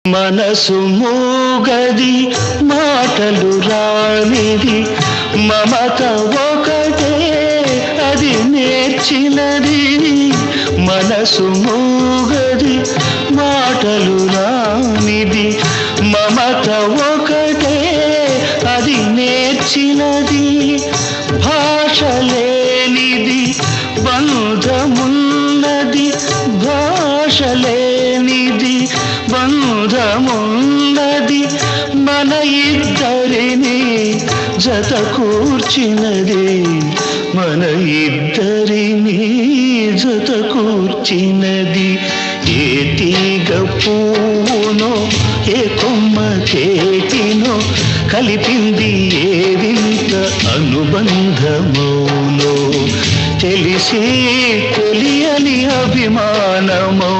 మనసు మూగది మాటలు రానిది మమత ఒకటే అది నేర్చినది. మనసు మూగది మాటలు రానిది మమత ఒకటే అది నేర్చినది. భాష లేనిది బంధమున్నది భాష లేనిది బంధమున్నది మన ఇద్దరిని జత కూర్చినది మన ఇద్దరిని జత కూర్చినది. ఏ తీగ పువ్వునో ఏ కొమ్మ చేతినో కలిపింది ఏ వింత అనుబంధమౌనో తెలిసి తెలియని అభిమానమౌ